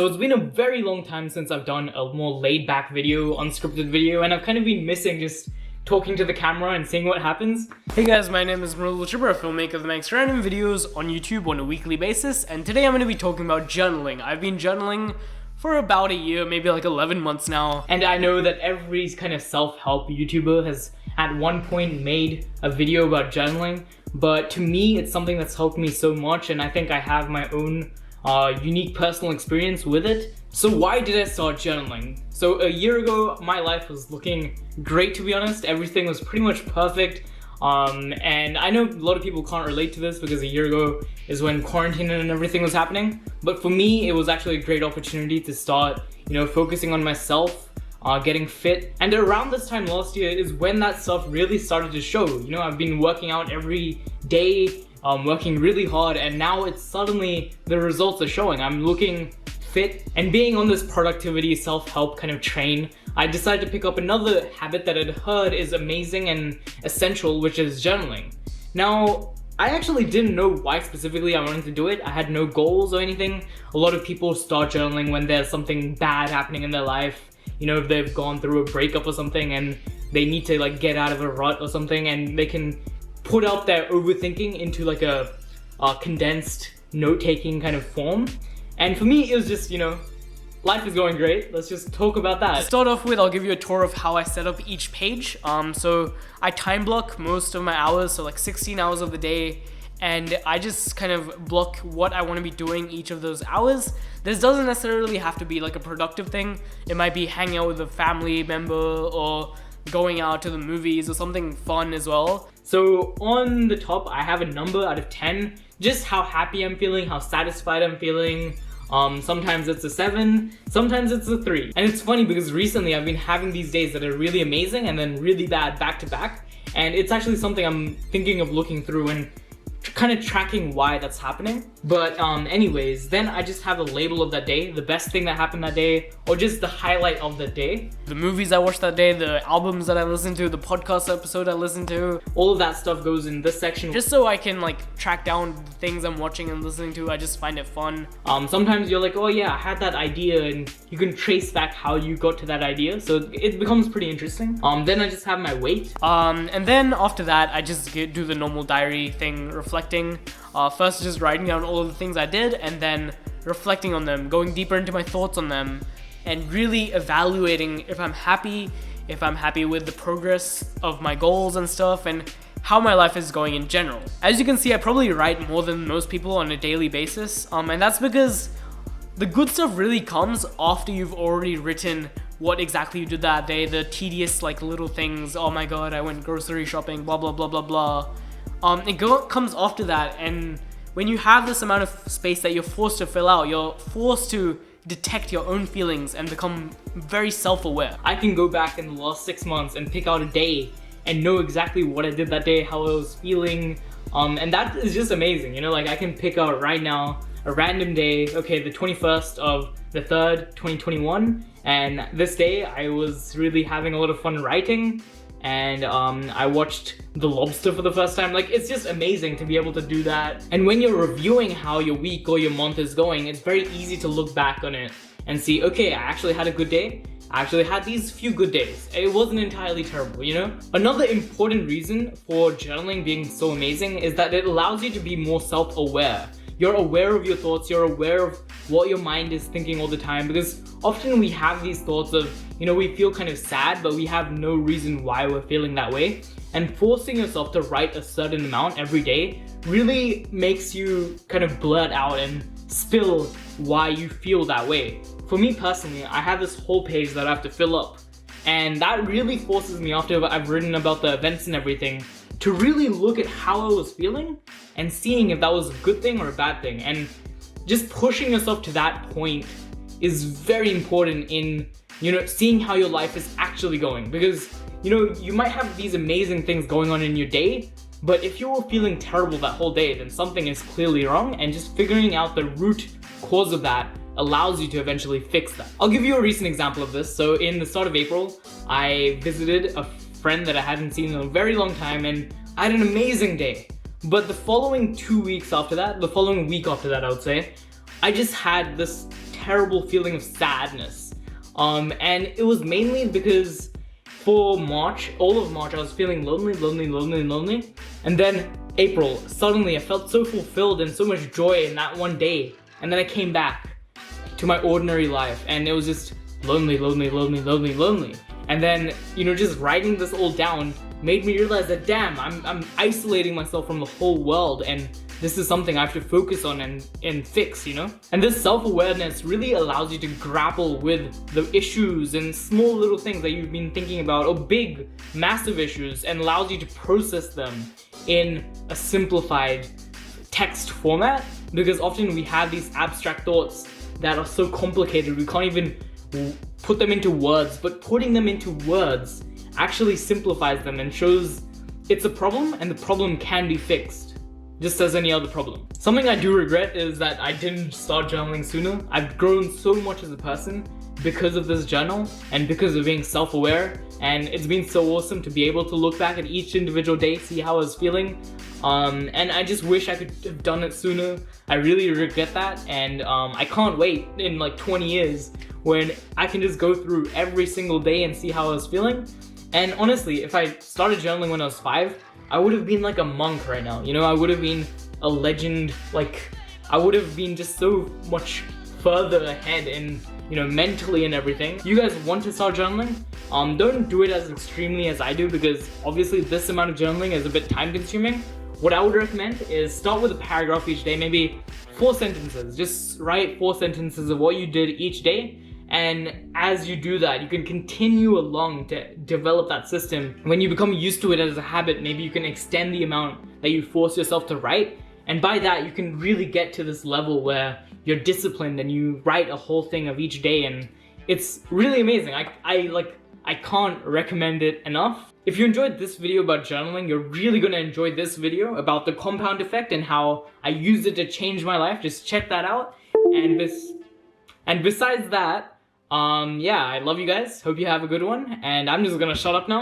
so it's been a very long time since I've done a more laid back video, unscripted video, and I've kind of been missing just talking to the camera and seeing what happens. Hey guys, my name is MRIDUL, CHHIBBER, a filmmaker that makes random videos on YouTube on a weekly basis, and today I'm going to be talking about journaling. I've been journaling for about a year, maybe like 11 months now. And I know that every kind of self-help YouTuber has at one point made a video about journaling, but to me it's something that's helped me so much, and I think I have my own unique personal experience with it. So why did I start journaling? So a year ago, my life was looking great, to be honest. Everything was pretty much perfect. And I know a lot of people can't relate to this because a year ago is when quarantine and everything was happening. But for me, it was actually a great opportunity to start, focusing on myself, getting fit. And around this time last year is when that stuff really started to show. I've been working out every day, working really hard, and now it's suddenly the results are showing. I'm looking fit, and being on this productivity self-help kind of train, I decided to pick up another habit that I'd heard is amazing and essential, which is journaling. Now, I actually didn't know why specifically I wanted to do it. I had no goals or anything. A lot of people start journaling when there's something bad happening in their life. If they've gone through a breakup or something and they need to get out of a rut or something, and they can put out their overthinking into a condensed note-taking kind of form. And for me, it was just, life is going great. Let's just talk about that. To start off with, I'll give you a tour of how I set up each page. So I time block most of my hours, so 16 hours of the day, and I just kind of block what I want to be doing each of those hours. This doesn't necessarily have to be a productive thing. It might be hanging out with a family member or going out to the movies or something fun as well. So on the top, I have a number out of 10, just how happy I'm feeling, how satisfied I'm feeling. Sometimes it's a 7, sometimes it's a 3. And it's funny because recently I've been having these days that are really amazing and then really bad back to back. And it's actually something I'm thinking of looking through and kind of tracking why that's happening. But anyways, then I just have a label of that day, the best thing that happened that day, or just the highlight of the day. The movies I watched that day, the albums that I listened to, the podcast episode I listened to. All of that stuff goes in this section. Just so I can track down the things I'm watching and listening to. I just find it fun. Sometimes you're like, oh yeah, I had that idea, and you can trace back how you got to that idea. So it becomes pretty interesting. Then I just have my weight. And then after that, I just do the normal diary thing, reflecting. First just writing down all of the things I did, and then reflecting on them, going deeper into my thoughts on them, and really evaluating if I'm happy with the progress of my goals and stuff, and how my life is going in general. As you can see, I probably write more than most people on a daily basis, and that's because the good stuff really comes after you've already written what exactly you did that day, the tedious little things. Oh my god, I went grocery shopping, blah blah blah blah blah. It comes after that, and when you have this amount of space that you're forced to fill out, you're forced to detect your own feelings and become very self-aware. I can go back in the last 6 months and pick out a day and know exactly what I did that day, how I was feeling, and that is just amazing. I can pick out right now a random day, okay, the 21st of the 3rd, 2021, and this day I was really having a lot of fun writing, and I watched The Lobster for the first time. It's just amazing to be able to do that. And when you're reviewing how your week or your month is going, it's very easy to look back on it and see, okay, I actually had a good day. I actually had these few good days. It wasn't entirely terrible, Another important reason for journaling being so amazing is that it allows you to be more self-aware. You're aware of your thoughts, you're aware of what your mind is thinking all the time, because often we have these thoughts of, we feel kind of sad, but we have no reason why we're feeling that way. And forcing yourself to write a certain amount every day really makes you kind of blurt out and spill why you feel that way. For me personally, I have this whole page that I have to fill up, and that really forces me, after I've written about the events and everything, to really look at how I was feeling and seeing if that was a good thing or a bad thing. And just pushing yourself to that point is very important in, seeing how your life is actually going. Because, you might have these amazing things going on in your day, but if you're feeling terrible that whole day, then something is clearly wrong, and just figuring out the root cause of that allows you to eventually fix that. I'll give you a recent example of this. So in the start of April, I visited a friend that I hadn't seen in a very long time, and I had an amazing day. But the following 2 weeks after that, the following week after that, I would say, I just had this terrible feeling of sadness. And it was mainly because for March, all of March, I was feeling lonely. And then April, suddenly I felt so fulfilled and so much joy in that one day. And then I came back to my ordinary life and it was just lonely. And then, you know, just writing this all down made me realize that, damn, I'm isolating myself from the whole world, and this is something I have to focus on and fix, you know? And this self-awareness really allows you to grapple with the issues and small little things that you've been thinking about, or big, massive issues, and allows you to process them in a simplified text format, because often we have these abstract thoughts that are so complicated we can't even put them into words, but putting them into words actually simplifies them and shows it's a problem and the problem can be fixed, just as any other problem. Something I do regret is that I didn't start journaling sooner. I've grown so much as a person because of this journal and because of being self-aware, and it's been so awesome to be able to look back at each individual day, see how I was feeling, and I just wish I could have done it sooner. I really regret that, and I can't wait in like 20 years when I can just go through every single day and see how I was feeling. And honestly, if I started journaling when I was 5, I would have been like a monk right now, you know? I would have been a legend, like I would have been just so much further ahead in, you know, mentally and everything. You guys want to start journaling? Don't do it as extremely as I do, because obviously this amount of journaling is a bit time consuming. What I would recommend is start with a paragraph each day, maybe 4 sentences. Just write 4 sentences of what you did each day. And as you do that, you can continue along to develop that system. When you become used to it as a habit, maybe you can extend the amount that you force yourself to write. And by that, you can really get to this level where you're disciplined and you write a whole thing of each day. And it's really amazing. I can't recommend it enough. If you enjoyed this video about journaling, you're really gonna enjoy this video about the compound effect and how I use it to change my life. Just check that out. And besides that, yeah, I love you guys. Hope you have a good one. And I'm just gonna shut up now.